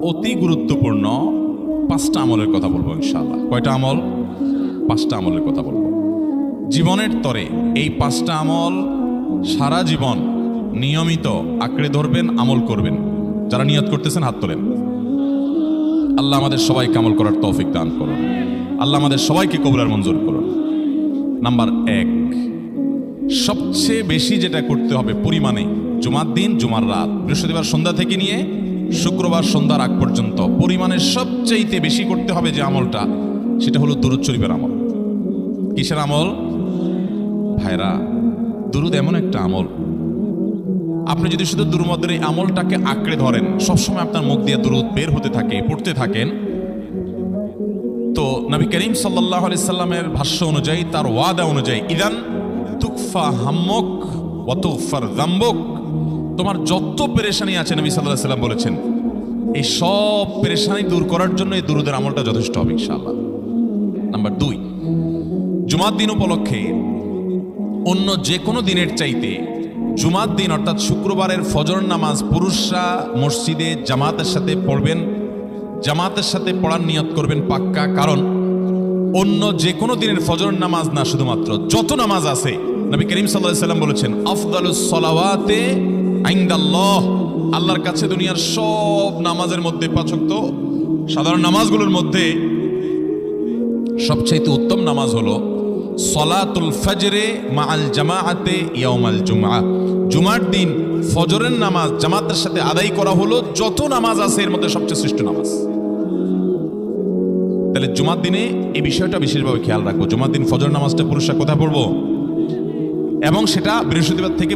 অতি গুরুত্বপূর্ণ 5টা আমলের কথা বলবো ইনশাআল্লাহ। কয়টা আমল? 5টা আমলের কথা বলবো। জীবনের তরে এই 5টা আমল সারা জীবন নিয়মিত আঁকড়ে ধরবেন, আমল করবেন। যারা নিয়ত করতেছেন হাত তোলেন। আল্লাহ আমাদের সবাইকে আমল করার তৌফিক দান করুন। আল্লাহ আমাদের সবাইকে কবুল মঞ্জুর করুন। নাম্বার 1, সবচেয়ে বেশি যেটা করতে হবে পরিমাণে, জুমার দিন, জুমার রাত, বৃহস্পতিবার সন্ধ্যা থেকে নিয়ে শুক্রবার সন্ধ্যার আগ পর্যন্ত পরিমাণে সবচেয়ে বেশি করতে হবে যে আমলটা, সেটা হলো দুরূদ শরীফের আমল। কিসের আমল? ভাইরা, দুরূদ এমন একটা আমল, আপনি যদি শুধু দুরূদের এই আমলটাকে আঁকড়ে ধরেন, সবসময় আপনার মুখ দিয়ে দুরূদ বের হতে থাকে, পড়তে থাকেন, তো নবী করিম সাল্লাল্লাহু আলাইহি সাল্লামের ভাষ্য অনুযায়ী, তার ওয়াদা অনুযায়ী, ইদান তুকফা হাম্মুক ওয়া তুগফার যামবুক, তোমার যত পেরেশানি আছে নবী সাল্লাল্লাহু আলাইহি সাল্লাম বলেছেন, এই সব পেরেশানি দূর করার জন্য এই দুরূদের আমলটা যথেষ্ট হবে ইনশাআল্লাহ। নাম্বার 2, জুমার দিন উপলক্ষে অন্য যে কোনো দিনের চাইতে জুমার দিন অর্থাৎ শুক্রবারের ফজর নামাজ পুরুষরা মসজিদে জামাতের সাথে পড়বেন, জামাতের সাথে পড়ার নিয়ত করবেন পাক্কা। কারণ অন্য যে কোনো দিনের ফজর নামাজ না, শুধুমাত্র যত নামাজ আছে, নবী করিম সাল্লাল্লাহু আলাইহি সাল্লাম বলেছেন, আফদালুস সালাওয়াতে ইনদাল্লাহ, আল্লাহর কাছে দুনিয়ার সব নামাজের মধ্যে, 5 ওয়াক্ত সাধারণ নামাজগুলোর মধ্যে সবচাইতে উত্তম নামাজ হলো সলাতুল ফজরে মাআল জামাআতে ইয়াউমাল জুমআ, জুমার দিন ফজরের নামাজ জামাতের সাথে আদায় করা হলো যত নামাজ আছে এর মধ্যে সবচেয়ে শ্রেষ্ঠ নামাজ। তাহলে জুমার দিনে এই বিষয়টা বিশেষভাবে খেয়াল রাখবো। জুমার দিন ফজর নামাজটা পুরুষরা কোথায় পড়বো, এবং সেটা বৃহস্পতিবার থেকে